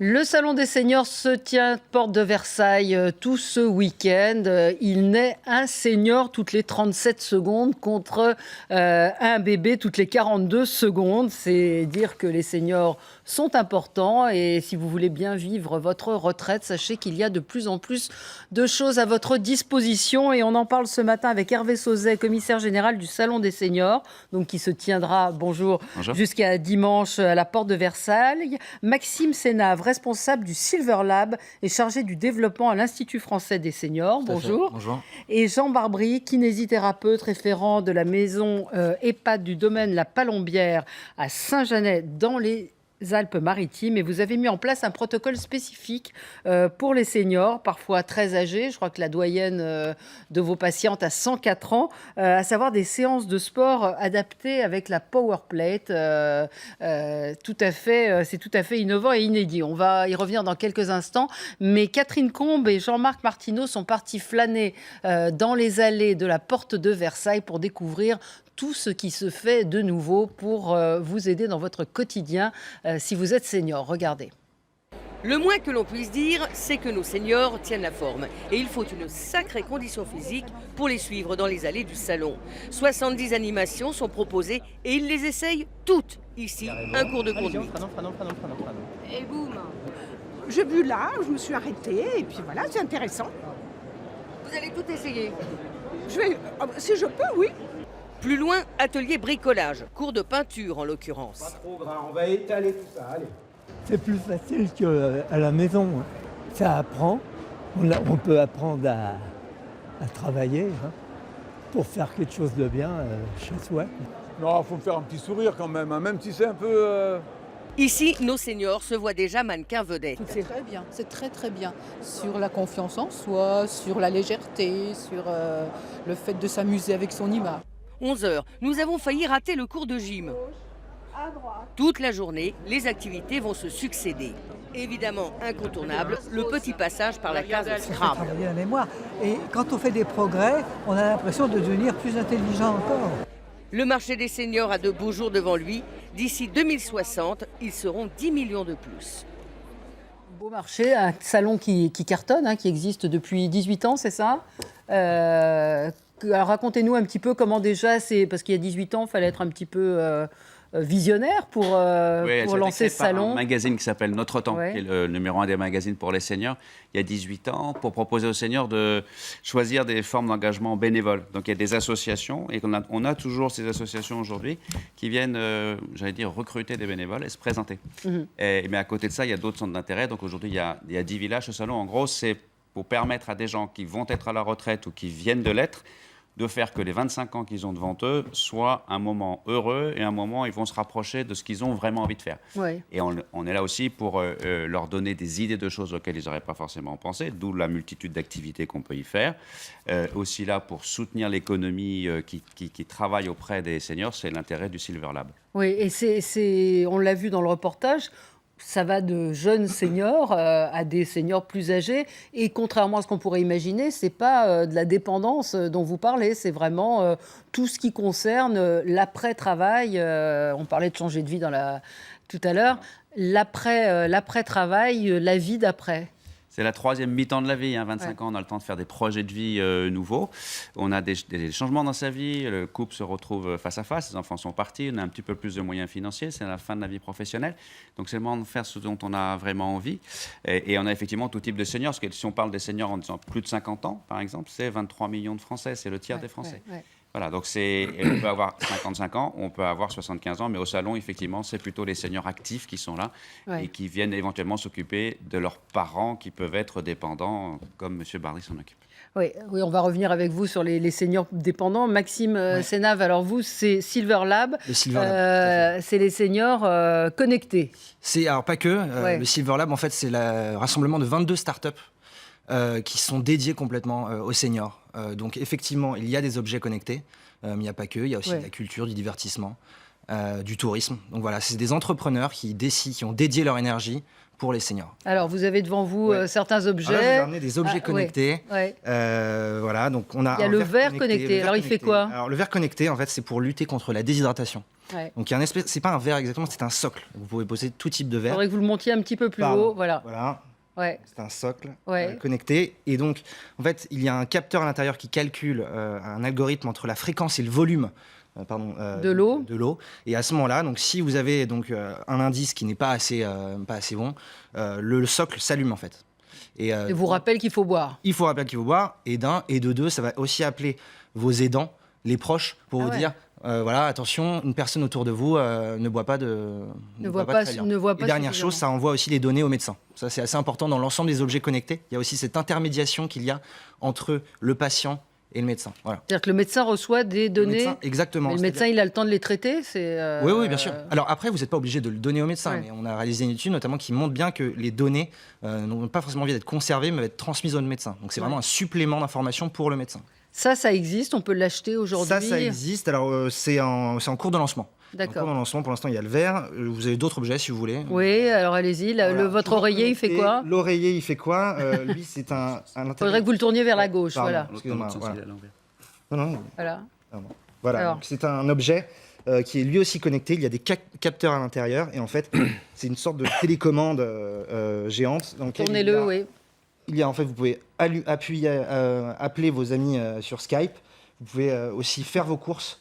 Le Salon des seniors se tient porte de Versailles tout ce week-end. Il naît un senior toutes les 37 secondes contre un bébé toutes les 42 secondes. C'est dire que les seniors sont importants et si vous voulez bien vivre votre retraite, sachez qu'il y a de plus en plus de choses à votre disposition et on en parle ce matin avec Hervé Sauzet, commissaire général du Salon des seniors, donc qui se tiendra, bonjour. Jusqu'à dimanche à la porte de Versailles. Maxime Sénave, responsable du Silver Lab et chargé du développement à l'Institut français des seniors. Bonjour. Bonjour. Et Jean Barbry, kinésithérapeute, référent de la maison EHPAD du domaine La Palombière à Saint-Jeannet dans les Alpes-Maritimes. Et vous avez mis en place un protocole spécifique pour les seniors, parfois très âgés. Je crois que la doyenne de vos patientes a 104 ans, à savoir des séances de sport adaptées avec la Power Plate. C'est tout à fait innovant et inédit. On va y revenir dans quelques instants. Mais Catherine Combe et Jean-Marc Martineau sont partis flâner dans les allées de la porte de Versailles pour découvrir tout ce qui se fait de nouveau pour vous aider dans votre quotidien si vous êtes senior. Regardez. Le moins que l'on puisse dire, c'est que nos seniors tiennent la forme. Et il faut une sacrée condition physique pour les suivre dans les allées du salon. 70 animations sont proposées et ils les essayent toutes. Ici, un cours de conduite. Et boum. J'ai vu là, je me suis arrêtée et puis voilà, c'est intéressant. Vous allez tout essayer. Si je peux, oui. Plus loin, atelier bricolage, cours de peinture en l'occurrence. Pas trop gras, on va étaler tout ça, allez. C'est plus facile qu'à la maison. Ça apprend. On peut apprendre à travailler pour faire quelque chose de bien chez soi. Non, faut me faire un petit sourire quand même, même si c'est un peu... Ici, nos seniors se voient déjà mannequins vedettes. C'est très bien, c'est très bien. Sur la confiance en soi, sur la légèreté, sur le fait de s'amuser avec son image. 11h, nous avons failli rater le cours de gym. Toute la journée, les activités vont se succéder. Évidemment incontournable, le petit passage par la case Scrabble. Travailler la mémoire. Et quand on fait des progrès, on a l'impression de devenir plus intelligent encore. Le marché des seniors a de beaux jours devant lui. D'ici 2060, ils seront 10 millions de plus. Beau marché, un salon qui cartonne, qui existe depuis 18 ans, c'est ça alors racontez-nous un petit peu comment déjà, parce qu'il y a 18 ans, il fallait être un petit peu visionnaire pour lancer ce salon. Un magazine qui s'appelle Notre Temps, Ouais. qui est le numéro 1 des magazines pour les seniors, il y a 18 ans, pour proposer aux seniors de choisir des formes d'engagement bénévoles. Donc il y a des associations, et on a toujours ces associations aujourd'hui qui viennent, recruter des bénévoles et se présenter. Mais à côté de ça, il y a d'autres centres d'intérêt. Donc aujourd'hui, il y a 10 villages. Ce salon, en gros, c'est pour permettre à des gens qui vont être à la retraite ou qui viennent de l'être, de faire que les 25 ans qu'ils ont devant eux soient un moment heureux et un moment où ils vont se rapprocher de ce qu'ils ont vraiment envie de faire. Ouais. Et on est là aussi pour leur donner des idées de choses auxquelles ils n'auraient pas forcément pensé, d'où la multitude d'activités qu'on peut y faire. Aussi là pour soutenir l'économie qui travaille auprès des seniors, c'est l'intérêt du Silver Lab. Oui, et on l'a vu dans le reportage, ça va de jeunes seniors à des seniors plus âgés. Et contrairement à ce qu'on pourrait imaginer, ce n'est pas de la dépendance dont vous parlez. C'est vraiment tout ce qui concerne l'après-travail. On parlait de changer de vie tout à l'heure. L'après-travail, la vie d'après. C'est la troisième mi-temps de la vie. 25 ans, on a le temps de faire des projets de vie nouveaux. On a des changements dans sa vie. Le couple se retrouve face à face. Les enfants sont partis. On a un petit peu plus de moyens financiers. C'est la fin de la vie professionnelle. Donc, c'est le moment de faire ce dont on a vraiment envie. Et on a effectivement tout type de seniors. Parce que si on parle des seniors en disant plus de 50 ans, par exemple, c'est 23 millions de Français. C'est le tiers des Français. Ouais. Voilà, donc on peut avoir 55 ans, on peut avoir 75 ans, mais au salon, effectivement, c'est plutôt les seniors actifs qui sont là et qui viennent éventuellement s'occuper de leurs parents qui peuvent être dépendants, comme M. Barbry s'en occupe. Oui, on va revenir avec vous sur les seniors dépendants. Maxime Sénave, alors vous, c'est Silver Lab. Le Silver Lab, c'est les seniors connectés. Alors pas que. Le Silver Lab, en fait, c'est le rassemblement de 22 startups qui sont dédiés complètement aux seniors. Donc effectivement, il y a des objets connectés, mais il n'y a pas que. Il y a aussi de la culture, du divertissement. du tourisme. Donc voilà, c'est des entrepreneurs qui décident, qui ont dédié leur énergie pour les seniors. Alors, vous avez devant vous certains objets. Alors là, je vous ai amené des objets connectés. Ouais. Voilà, donc on a Il y a le verre connecté. Alors, il fait quoi? Alors, le verre connecté, en fait, c'est pour lutter contre la déshydratation. Ouais. Donc, il y a un espèce, c'est pas un verre exactement, c'est un socle. Vous pouvez poser tout type de Il verre. faudrait que vous le montiez un petit peu plus Pardon. haut. Voilà. Voilà. Ouais. C'est un socle Ouais. connecté. Et donc, en fait, il y a un capteur à l'intérieur qui calcule un algorithme entre la fréquence et le volume de l'eau. Et à ce moment-là, donc, si vous avez donc, un indice qui n'est pas assez bon, le socle s'allume en fait. Et vous rappelle qu'il faut boire. Il faut rappeler qu'il faut boire. Et d'un, et de deux, ça va aussi appeler vos aidants, les proches, pour vous dire... voilà, attention, une personne autour de vous ne boit pas très bien. Et dernière chose, ça envoie aussi les données au médecin. Ça, c'est assez important dans l'ensemble des objets connectés. Il y a aussi cette intermédiation qu'il y a entre le patient et le médecin. Voilà. C'est-à-dire que le médecin reçoit des données. Médecin, exactement. Mais le médecin, il a le temps de les traiter. Oui, bien sûr. Alors après, vous n'êtes pas obligé de le donner au médecin, mais on a réalisé une étude notamment qui montre bien que les données n'ont pas forcément envie d'être conservées, mais d'être transmises au médecin. Donc c'est vraiment un supplément d'information pour le médecin. Ça existe, on peut l'acheter aujourd'hui. Ça existe. Alors, c'est en cours de lancement. D'accord. En cours de lancement, pour l'instant, il y a le verre. Vous avez d'autres objets, si vous voulez. Oui, alors allez-y. Voilà. Votre oreiller, il fait quoi? L'oreiller, il fait quoi? Lui, c'est un Il faudrait que vous le tourniez vers la gauche. Pardon, Voilà. excusez-moi. Voilà. Voilà. Voilà. Donc, c'est un objet qui est lui aussi connecté. Il y a des capteurs à l'intérieur. Et en fait, c'est une sorte de télécommande géante. Tournez-le, oui. Il y a, en fait, vous pouvez appeler vos amis sur Skype. Vous pouvez aussi faire vos courses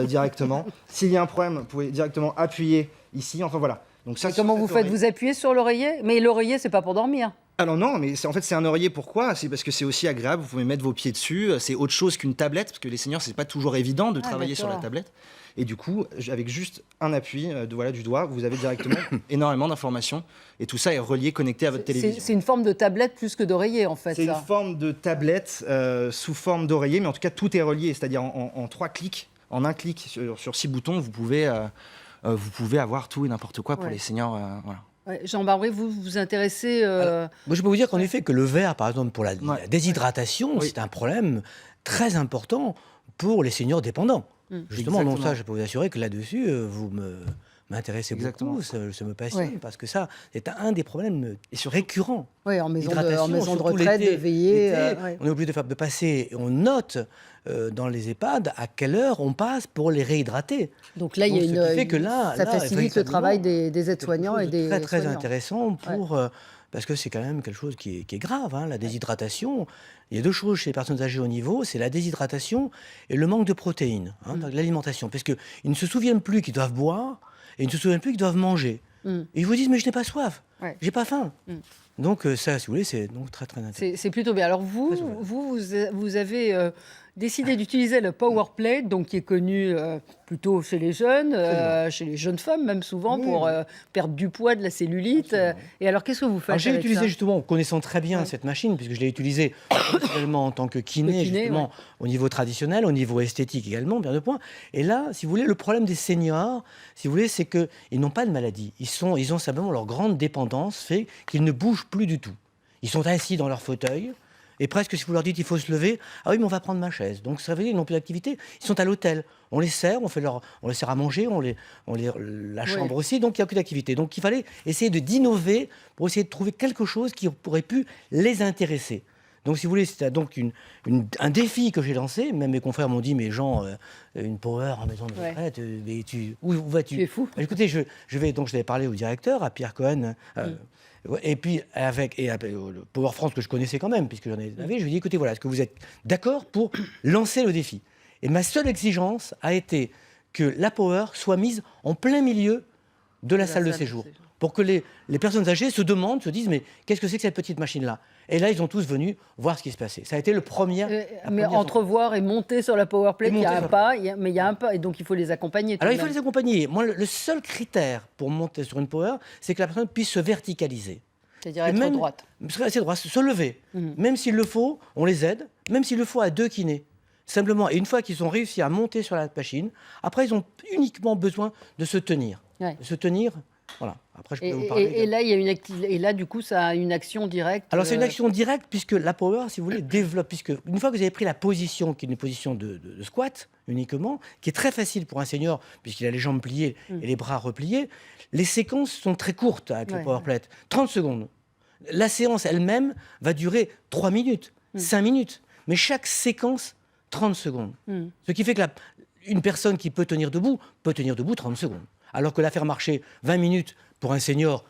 directement. S'il y a un problème, vous pouvez directement appuyer ici. Enfin voilà. Donc ça. Comment vous faites? Vous appuyez sur l'oreiller? Mais l'oreiller, c'est pas pour dormir. Alors non, mais en fait c'est un oreiller. Pourquoi? C'est parce que c'est aussi agréable. Vous pouvez mettre vos pieds dessus. C'est autre chose qu'une tablette, parce que les seniors c'est pas toujours évident de travailler sur la tablette. Et du coup, avec juste un appui du doigt, vous avez directement énormément d'informations. Et tout ça est relié, connecté à votre télévision. C'est une forme de tablette plus que d'oreiller, en fait. C'est une forme de tablette sous forme d'oreiller, mais en tout cas, tout est relié. C'est-à-dire en 3 clics, en un clic sur 6 boutons, vous pouvez avoir tout et n'importe quoi pour les seniors. Voilà. Ouais, Jean-Barré, vous vous intéressez... Moi, je peux vous dire qu'en effet, que le verre, par exemple, pour la déshydratation, c'est un problème très important pour les seniors dépendants. Justement, non, ça, je peux vous assurer que là-dessus, vous m'intéressez beaucoup, ça me passionne, parce que ça, c'est un des problèmes récurrents. Oui, en maison de retraite, de veiller. On est obligé de passer, on note dans les EHPAD à quelle heure on passe pour les réhydrater. Donc là, ça facilite le travail des aides-soignants et des très soignants. intéressant pour... parce que c'est quand même quelque chose qui est grave, la déshydratation. Il y a 2 choses chez les personnes âgées au niveau, c'est la déshydratation et le manque de protéines, donc l'alimentation. Parce qu'ils ne se souviennent plus qu'ils doivent boire et ils ne se souviennent plus qu'ils doivent manger. Et ils vous disent, mais je n'ai pas soif, j'ai pas faim. Donc ça, si vous voulez, c'est donc très intéressant. C'est plutôt bien. Alors vous avez décidé d'utiliser le Power Plate, donc qui est connu plutôt chez les jeunes, chez les jeunes femmes même souvent, pour perdre du poids, de la cellulite. Et alors qu'est-ce que vous faites? J'ai utilisé justement, connaissant très bien cette machine, puisque je l'ai utilisée en tant que kiné, justement, au niveau traditionnel, au niveau esthétique également, bien de point. Et là, si vous voulez, le problème des seniors, si vous voulez, c'est qu'ils n'ont pas de maladie. Ils ont simplement leur grande dépendance fait qu'ils ne bougent plus du tout. Ils sont assis dans leur fauteuil. Et presque, si vous leur dites il faut se lever, ah oui, mais on va prendre ma chaise. Donc ça veut dire qu'ils n'ont plus d'activité. Ils sont à l'hôtel. On les sert, on les sert à manger, la chambre aussi. Donc il n'y a plus d'activité. Donc il fallait essayer d'innover pour essayer de trouver quelque chose qui aurait pu les intéresser. Donc si vous voulez, c'était donc un défi que j'ai lancé. Même mes confrères m'ont dit, mais Jean, une power en maison de retraite, où vas-tu? Tu es fou. Écoutez, je l'avais parlé au directeur, à Pierre Cohen. Et puis, avec le Power France que je connaissais quand même, puisque j'en avais, je lui ai dit, écoutez, voilà, est-ce que vous êtes d'accord pour lancer le défi? Et ma seule exigence a été que la Power soit mise en plein milieu de la salle de séjour. Pour que les personnes âgées se disent, mais qu'est-ce que c'est que cette petite machine-là? Et là, ils ont tous venu voir ce qui se passait. Ça a été le premier... mais entrevoir et monter sur la Power Plate, il y a un pas, mais il y a un pas, et donc il faut les accompagner. Alors, il faut les accompagner. Moi, le seul critère pour monter sur une Power, c'est que la personne puisse se verticaliser. C'est-à-dire être droite. Rester droite, se lever. Même s'il le faut, on les aide, même s'il le faut à 2 kinés. Simplement, et une fois qu'ils ont réussi à monter sur la machine, après, ils ont uniquement besoin de se tenir. De se tenir Voilà. Après, je peux vous parler. Et là, et là, du coup, ça a une action directe. Alors, c'est une action directe puisque la Power, si vous voulez, développe. Puisque une fois que vous avez pris la position, qui est une position de squat uniquement, qui est très facile pour un senior, puisqu'il a les jambes pliées et les bras repliés, les séquences sont très courtes avec le Power Plate. 30 secondes. La séance elle-même va durer 3 minutes, 5 minutes. Mais chaque séquence, 30 secondes. Ce qui fait que une personne qui peut tenir debout 30 secondes. Alors que la faire marcher 20 minutes pour un senior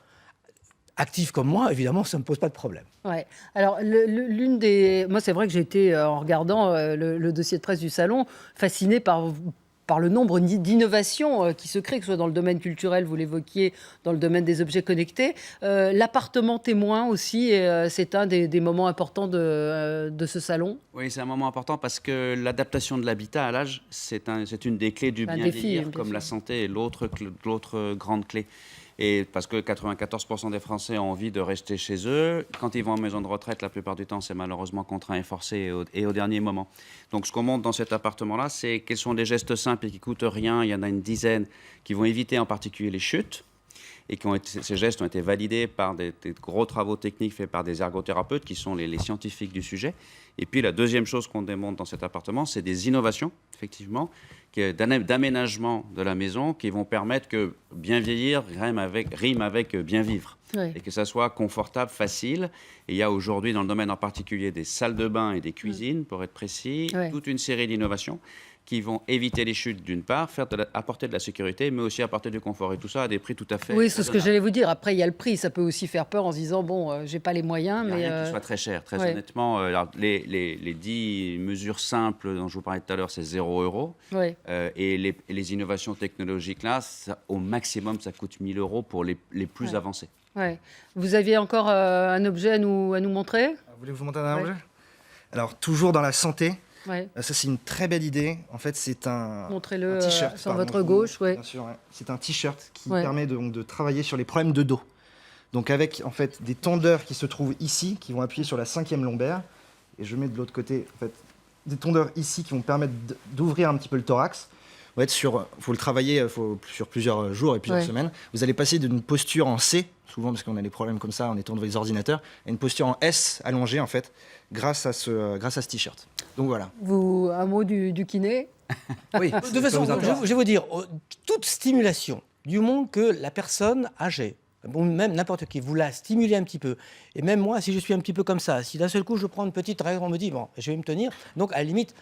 actif comme moi, évidemment, ça ne me pose pas de problème. Ouais. Alors, moi, c'est vrai que j'ai été, en regardant le dossier de presse du salon, fasciné par le nombre d'innovations qui se créent, que ce soit dans le domaine culturel, vous l'évoquiez, dans le domaine des objets connectés. L'appartement témoin aussi, c'est un des moments importants de ce salon. Oui, c'est un moment important parce que l'adaptation de l'habitat à l'âge, c'est une des clés du bien vieillir, comme la santé est l'autre grande clé. Et parce que 94% des Français ont envie de rester chez eux. Quand ils vont en maison de retraite, la plupart du temps, c'est malheureusement contraint et forcé et au dernier moment. Donc, ce qu'on montre dans cet appartement-là, c'est quels sont des gestes simples et qui ne coûtent rien. Il y en a une dizaine qui vont éviter en particulier les chutes. Et ces gestes ont été validés par des gros travaux techniques faits par des ergothérapeutes qui sont les scientifiques du sujet. Et puis la deuxième chose qu'on démontre dans cet appartement, c'est des innovations, effectivement, d'aménagement de la maison qui vont permettre que bien vieillir rime avec bien vivre. Oui. Et que ça soit confortable, facile. Et il y a aujourd'hui dans le domaine en particulier des salles de bain et des cuisines, pour être précis, toute une série d'innovations qui vont éviter les chutes d'une part, apporter de la sécurité, mais aussi apporter du confort. Et tout ça à des prix tout à fait... Oui, c'est ce que j'allais vous dire. Après, il y a le prix. Ça peut aussi faire peur en se disant, bon, j'ai pas les moyens, mais... Il n'y a rien qui soit très cher. Très honnêtement, alors, les 10 mesures simples dont je vous parlais tout à l'heure, c'est 0 €. Oui. Et les innovations technologiques, là, au maximum, ça coûte 1 000 € pour les plus avancés. Ouais. Vous aviez encore un objet à nous montrer ? Vous voulez vous montrer un objet ? Alors, toujours dans la santé. Ouais. Ça, c'est une très belle idée. En fait, c'est un Montrez-le t-shirt. sur votre gauche. Bien sûr, c'est un t-shirt qui permet de travailler sur les problèmes de dos. Donc, avec en fait des tondeurs qui se trouvent ici, qui vont appuyer sur la 5e lombaire. Et je mets de l'autre côté en fait, des tondeurs ici qui vont permettre d'ouvrir un petit peu le thorax. Faut le travailler sur plusieurs jours et plusieurs semaines. Vous allez passer d'une posture en C, souvent parce qu'on a des problèmes comme ça en étant devant les ordinateurs, à une posture en S allongée en fait, grâce à ce t-shirt. Donc voilà. Un mot du kiné ? Oui. De toute façon, je vais vous dire, toute stimulation du moment que la personne âgée, bon, même n'importe qui, vous la stimulez un petit peu. Et même moi, si je suis un petit peu comme ça, si d'un seul coup je prends une petite règle, on me dit, bon, je vais me tenir. Donc à la limite,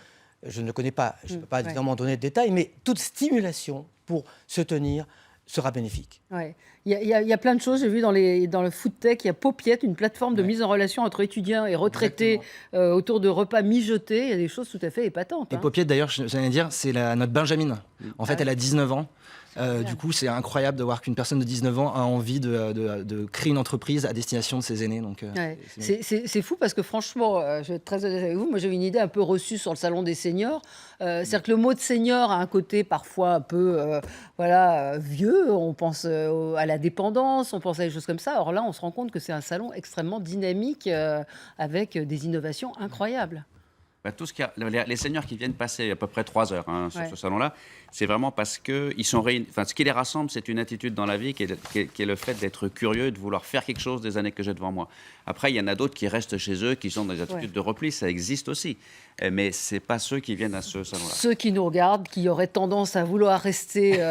je ne connais pas, je ne peux pas évidemment donner de détails, mais toute stimulation pour se tenir sera bénéfique. Ouais. Il y a plein de choses. J'ai vu dans le Food Tech, il y a Paupiette, une plateforme de mise en relation entre étudiants et retraités autour de repas mijotés. Il y a des choses tout à fait épatantes. Et Paupiette, d'ailleurs, j'allais dire, c'est notre Benjamine. En fait, elle a 19 ans. Du coup, c'est incroyable de voir qu'une personne de 19 ans a envie de créer une entreprise à destination de ses aînés. Donc, c'est fou parce que franchement, je vais être très honnête avec vous, moi j'avais une idée un peu reçue sur le salon des seniors. C'est-à-dire que le mot de senior a un côté parfois un peu vieux. On pense à la dépendance, on pense à des choses comme ça. Or là, on se rend compte que c'est un salon extrêmement dynamique avec des innovations incroyables. Les seniors qui viennent passer à peu près 3 heures sur ce salon-là, c'est vraiment parce qu'ils sont réunis. Enfin, ce qui les rassemble, c'est une attitude dans la vie qui est le fait d'être curieux et de vouloir faire quelque chose des années que j'ai devant moi. Après, il y en a d'autres qui restent chez eux, qui sont dans des attitudes de repli, ça existe aussi. Mais ce n'est pas ceux qui viennent à ce salon-là. Ceux qui nous regardent, qui auraient tendance à vouloir rester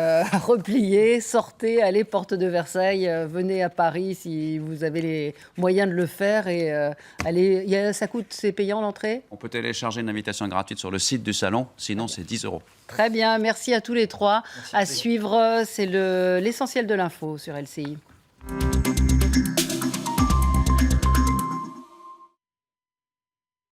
repliés, sortez, allez porte de Versailles, venez à Paris si vous avez les moyens de le faire. Et allez, c'est payant l'entrée ? On peut télécharger une invitation gratuite sur le site du salon, sinon c'est 10 €. Très bien, merci à tous les trois. Merci à suivre, c'est l'essentiel de l'info sur LCI.